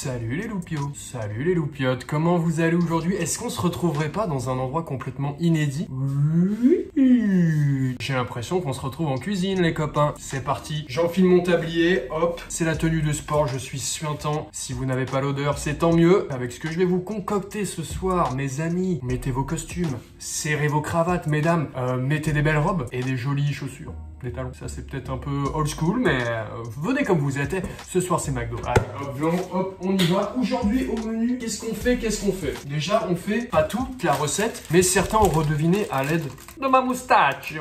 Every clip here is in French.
Salut les loupiots, salut les loupiottes, comment vous allez aujourd'hui? Est-ce qu'on se retrouverait pas dans un endroit complètement inédit? Oui. J'ai l'impression qu'on se retrouve en cuisine les copains. C'est parti, j'enfile mon tablier, hop, c'est la tenue de sport, je suis suintant. Si vous n'avez pas l'odeur, c'est tant mieux. Avec ce que je vais vous concocter ce soir, mes amis, mettez vos costumes, serrez vos cravates mesdames, mettez des belles robes et des jolies chaussures. Des talons, ça c'est peut-être un peu old school, mais venez comme vous êtes. Ce soir c'est McDo. Allez, hop, on y va. Aujourd'hui au menu, qu'est-ce qu'on fait? Déjà, on fait pas toute la recette, mais certains ont redeviné à l'aide de ma moustache,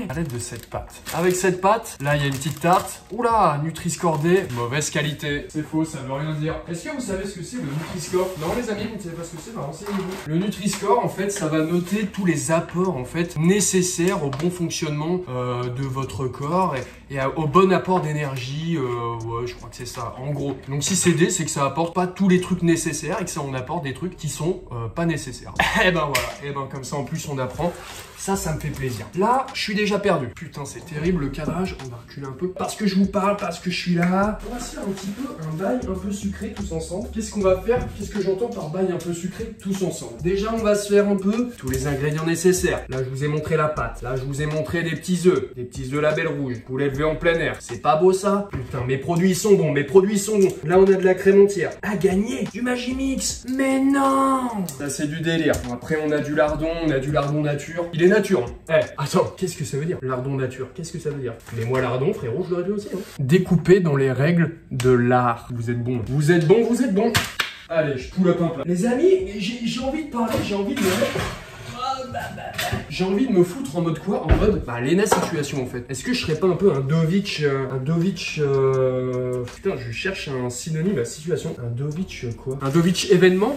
à l'aide de cette pâte. Avec cette pâte, là il y a une petite tarte. Oula, Nutri-Score D, mauvaise qualité. C'est faux, ça veut rien dire. Est-ce que vous savez ce que c'est le Nutri-Score? Non les amis, vous ne savez pas ce que c'est? Bah renseignez-vous. Le Nutri-Score, en fait, ça va noter tous les apports en fait nécessaires au bon fonctionnement de votre corps et au bon apport d'énergie. Ouais, je crois que c'est ça, en gros. Donc si c'est D, c'est que ça apporte pas tous les trucs nécessaires et que ça en apporte des trucs qui sont pas nécessaires. Et ben voilà, et ben comme ça en plus on apprend. Ça me fait plaisir. Là, je suis déjà perdu. Putain, c'est terrible le cadrage. On va reculer un peu parce que je vous parle, parce que je suis là. On va se faire un petit peu un bail un peu sucré tous ensemble. Qu'est-ce qu'on va faire? Qu'est-ce que j'entends par bail un peu sucré tous ensemble? Déjà, on va se faire un peu tous les ingrédients nécessaires. Là, je vous ai montré la pâte. Là, je vous ai montré des petits œufs. Des petits œufs Label Rouge. Poulet élevé en plein air. C'est pas beau ça? Putain, mes produits sont bons. Là, on a de la crème entière. À gagner du Magimix. Mais non! Ça, c'est du délire. Bon, après, on a du lardon. On a du lardon nature. Il est nature. Hein. Attends, qu'est-ce que ça veut dire? Lardon nature, qu'est-ce que ça veut dire? Mais moi, lardon, frérot, je l'aurais dit aussi. Hein. Découpé dans les règles de l'art. Vous êtes bons. Vous êtes bons. Allez, je pull up un plat. Les amis, j'ai envie de parler, j'ai envie de me foutre en mode quoi? En mode, Lena situation en fait. Est-ce que je serais pas un peu un Dovich, putain, je cherche un synonyme à situation. Un Dovich quoi? Un Dovich événement?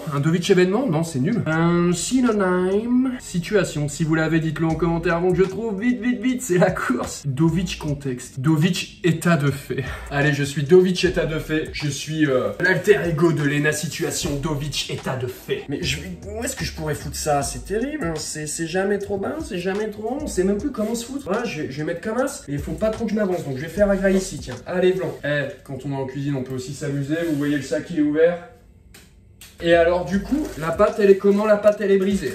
Non, c'est nul. Un synonyme situation. Si vous l'avez, dites-le en commentaire avant que je trouve. Vite, c'est la course. Dovich contexte. Dovich état de fait. Allez, je suis Dovich état de fait. Je suis l'alter ego de Lena situation. Dovich état de fait. Mais où est-ce que je pourrais foutre ça? C'est terrible, hein. C'est jamais trop bas, c'est jamais trop long, on sait même plus comment se foutre. Voilà, je vais mettre comme as, mais il faut pas trop que je m'avance, donc je vais faire un gras ici, tiens. Allez, blanc. Quand on est en cuisine, on peut aussi s'amuser, vous voyez le sac, il est ouvert. Et alors du coup, la pâte elle est comment? La pâte elle est brisée.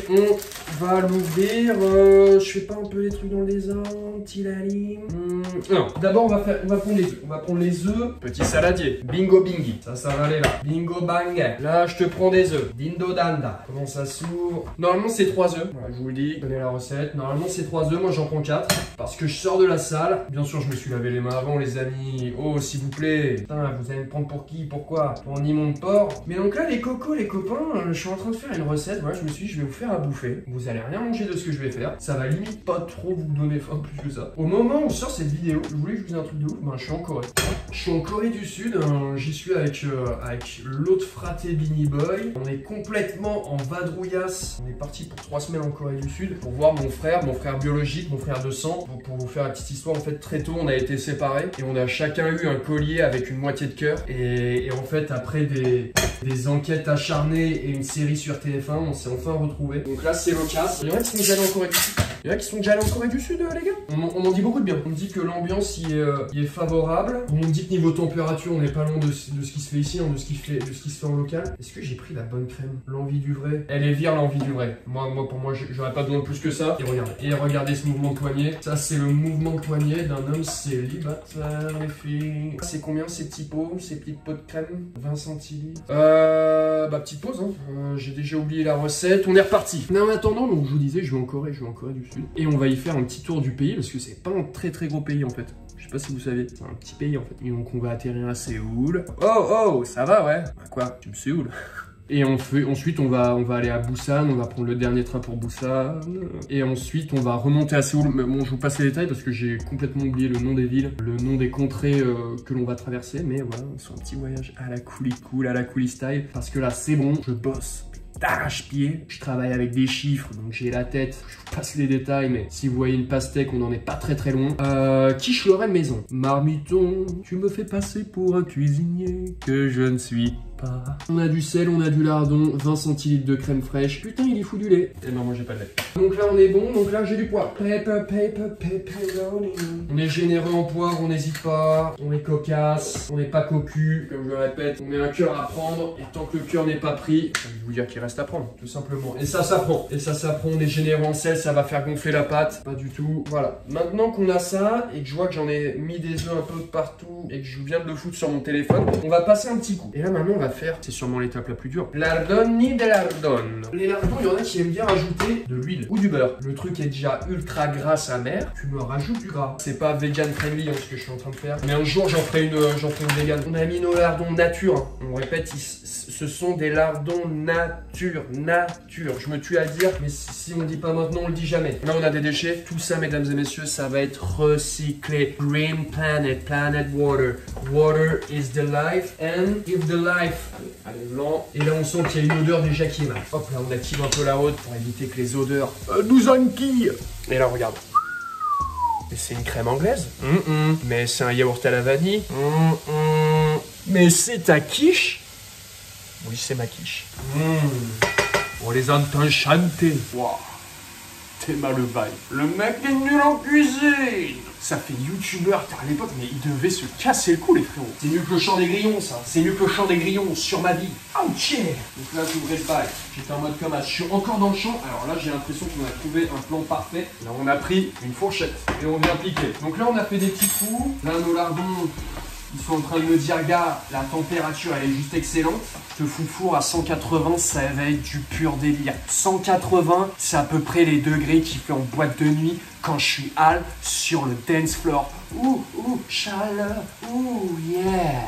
On va l'ouvrir. Je fais pas un peu les trucs dans le désordre, petit lalim. Non, d'abord on va prendre les œufs. On va prendre les œufs. Petit saladier. Bingo bingi. Ça va aller là. Bingo bang. Là je te prends des œufs. Dindo danda. Comment ça s'ouvre? Normalement c'est 3 œufs. Voilà, je vous le dis, je connais la recette. Normalement c'est 3 œufs. Moi j'en prends 4. Parce que je sors de la salle. Bien sûr je me suis lavé les mains avant les amis. Oh s'il vous plaît. Putain, vous allez me prendre pour qui? Pourquoi? Pour un immonde porc? Mais donc là les cocos, les copains, je suis en train de faire une recette, voilà, je me suis dit je vais vous faire à bouffer. Vous allez rien manger de ce que je vais faire, ça va limite pas trop vous donner faim plus que ça. Au moment où sort cette vidéo, je voulais que je vous dise un truc de ouf, je suis en Corée. Je suis en Corée du Sud, j'y suis avec l'autre fraté Beanie Boy. On est complètement en vadrouillasse, on est parti pour 3 semaines en Corée du Sud pour voir mon frère biologique, mon frère de sang. Pour vous faire la petite histoire, en fait très tôt on a été séparés et on a chacun eu un collier avec une moitié de cœur. Et en fait après des enquêtes acharnées et une série sur TF1, on s'est enfin retrouvés. Donc là, c'est l'occasion. Il y en a qui sont déjà allés en Corée du Sud. Les gars. On m'en dit beaucoup de bien. On me dit que l'ambiance y est favorable. On me dit que niveau température, on n'est pas loin de ce qui se fait ici, de ce qui se fait en local. Est-ce que j'ai pris la bonne crème? L'envie du vrai. Elle est vire, l'envie du vrai. Pour moi, j'aurais pas besoin de plus que ça. Et regardez ce mouvement de poignet. Ça, c'est le mouvement de poignet d'un homme célibataire, les filles. C'est combien ces petits pots, ces petites pots de crème? 20 centilitres. Petite pause, hein. J'ai déjà oublié la recette. On est reparti. Mais en attendant, donc je vous disais, je vais en Corée du Sud. Et on va y faire un petit tour du pays parce que c'est pas un très gros pays en fait. Je sais pas si vous savez, c'est un petit pays en fait. Et donc on va atterrir à Séoul. Oh, ça va ouais. Quoi? Tu me Séoul? Et ensuite on va aller à Busan, on va prendre le dernier train pour Busan. Et ensuite on va remonter à Séoul. Mais bon, je vous passe les détails parce que j'ai complètement oublié le nom des villes, le nom des contrées que l'on va traverser. Mais voilà, on se fait un petit voyage à la coolie cool, à la coolie style. Parce que là c'est bon, je bosse d'arrache-pied. Je travaille avec des chiffres, donc j'ai la tête. Je vous passe les détails, mais si vous voyez une pastèque, on n'en est pas très loin. Quiche-Lorraine maison. Marmiton, tu me fais passer pour un cuisinier que je ne suis pas. On a du sel, on a du lardon, 20 centilitres de crème fraîche. Putain, il est fou du lait. Et non, moi j'ai pas de lait. Donc là, on est bon. Donc là, j'ai du poivre. Pepperoni. On est généreux en poivre, on n'hésite pas. On est cocasse, on n'est pas cocu. Comme je le répète, on met un cœur à prendre. Et tant que le cœur n'est pas pris, je vais vous dire qu'il reste à prendre, tout simplement. Et ça s'apprend. Et ça s'apprend. On est généreux en sel, ça va faire gonfler la pâte. Pas du tout. Voilà. Maintenant qu'on a ça et que je vois que j'en ai mis des œufs un peu de partout et que je viens de le foutre sur mon téléphone, on va passer un petit coup. Et là, maintenant, on va faire, c'est sûrement l'étape la plus dure, lardoni de lardone. Les lardons, il y en a qui aiment bien rajouter de l'huile ou du beurre. Le truc est déjà ultra gras amer, tu me rajoutes du gras. C'est pas vegan friendly ce que je suis en train de faire, mais un jour j'en ferai une vegan. On a mis nos lardons nature, hein. On répète, ce sont des lardons nature. Je me tue à dire, mais si on dit pas maintenant, on le dit jamais. Là on a des déchets, tout ça mesdames et messieurs, ça va être recyclé. Green planet, planet water. Water is the life and if the life. Allez, blanc. Et là on sent qu'il y a une odeur déjà qui est mal. Hop là, on active un peu la haute pour éviter que les odeurs nous enquillent. Et là regarde. Et c'est une crème anglaise. Mais c'est un yaourt à la vanille. Mais c'est ta quiche. Oui, c'est ma quiche. On les entend chanter. Waouh. T'es mal le bail. Le mec est nul en cuisine. Ça fait youtubeur à l'époque, mais il devait se casser le cou les frérots. C'est mieux que le chant des grillons ça. C'est mieux que le chant des grillons sur ma vie. Ouch yeah. Donc là j'ouvrais le bail. J'étais en mode comme je suis encore dans le champ. Alors là j'ai l'impression qu'on a trouvé un plan parfait. Là on a pris une fourchette et on vient piquer. Donc là on a fait des petits coups. Là nos lardons, ils sont en train de me dire gars, la température elle est juste excellente. Je te fous le four à 180, ça va être du pur délire. 180, c'est à peu près les degrés qu'il fait en boîte de nuit quand je suis hal sur le dance floor. Ouh, chaleur, ouh, yeah.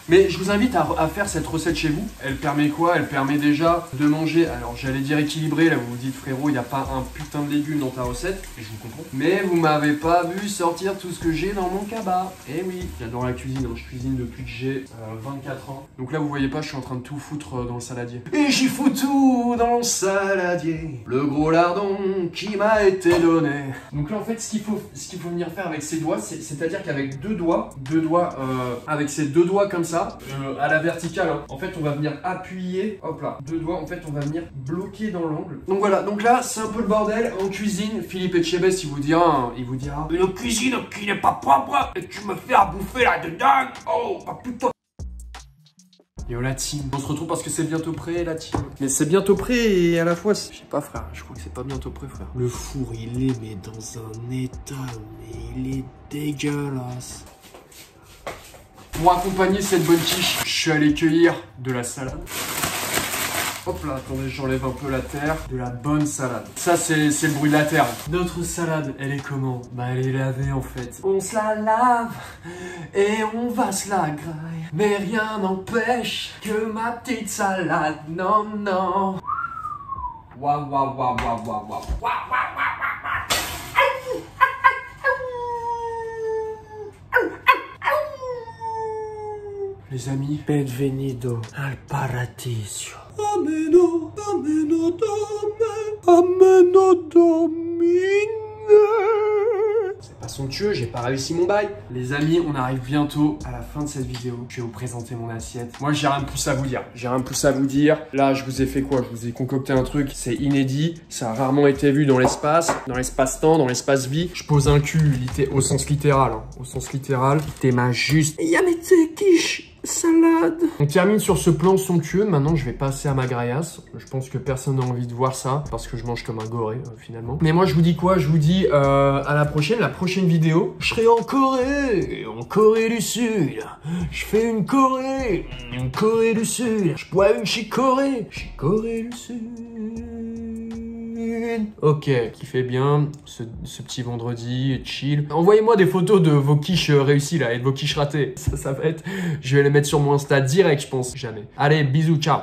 Mais je vous invite à faire cette recette chez vous. Elle permet quoi? Elle permet déjà de manger, alors j'allais dire équilibré, là vous vous dites frérot, il n'y a pas un putain de légumes dans ta recette, et je vous comprends. Mais vous m'avez pas vu sortir tout ce que j'ai dans mon cabas. Eh oui, j'adore la cuisine, hein. Je cuisine depuis que j'ai 24 ans. Donc là vous voyez pas, je suis en train de tout foutre dans le saladier. Et j'y fous tout dans le saladier, le gros lardon qui m'a été donné. Donc là en fait ce qu'il faut venir faire avec ses doigts, c'est-à-dire qu'avec deux doigts, avec ces deux doigts comme ça, à la verticale, hein. En fait on va venir appuyer, hop là, deux doigts, en fait on va venir bloquer dans l'angle. Donc voilà, donc là c'est un peu le bordel en cuisine. Philippe Etchebest il vous dira une cuisine qui n'est pas propre et tu me fais à bouffer là-dedans. Oh putain. Yo la team, on se retrouve parce que c'est bientôt prêt la team. Mais c'est bientôt prêt et à la fois, je sais pas frère, je crois que c'est pas bientôt prêt frère. Le four il est mais dans un état, mais il est dégueulasse. Pour accompagner cette bonne quiche, je suis allé cueillir de la salade. Hop là, attendez, j'enlève un peu la terre. De la bonne salade. Ça, c'est le bruit de la terre. Notre salade, elle est comment? Bah, elle est lavée en fait. On se la lave et on va se la graille. Mais rien n'empêche que ma petite salade, non. Waouh. Les amis, benvenido al paradiso. Ameno domine. C'est pas somptueux, j'ai pas réussi mon bail. Les amis, on arrive bientôt à la fin de cette vidéo. Je vais vous présenter mon assiette. Moi, j'ai rien de plus à vous dire. Là, je vous ai fait quoi? Je vous ai concocté un truc, c'est inédit. Ça a rarement été vu dans l'espace-temps, dans l'espace-vie. Je pose un cul au sens littéral. Hein. Au sens littéral. T'es ma juste. Et y'a mes quiche. Salade. On termine sur ce plan somptueux. Maintenant, je vais passer à ma graillasse. Je pense que personne n'a envie de voir ça parce que je mange comme un goré finalement. Mais moi, je vous dis quoi? Je vous dis à la prochaine vidéo. Je serai en Corée du Sud. Je fais une Corée du Sud. Je bois une chicorée du Sud. Ok, kiffez bien ce petit vendredi chill. Envoyez-moi des photos de vos quiches réussies là et de vos quiches ratées. Ça va être... Je vais les mettre sur mon Insta direct, je pense. Jamais. Allez, bisous, ciao.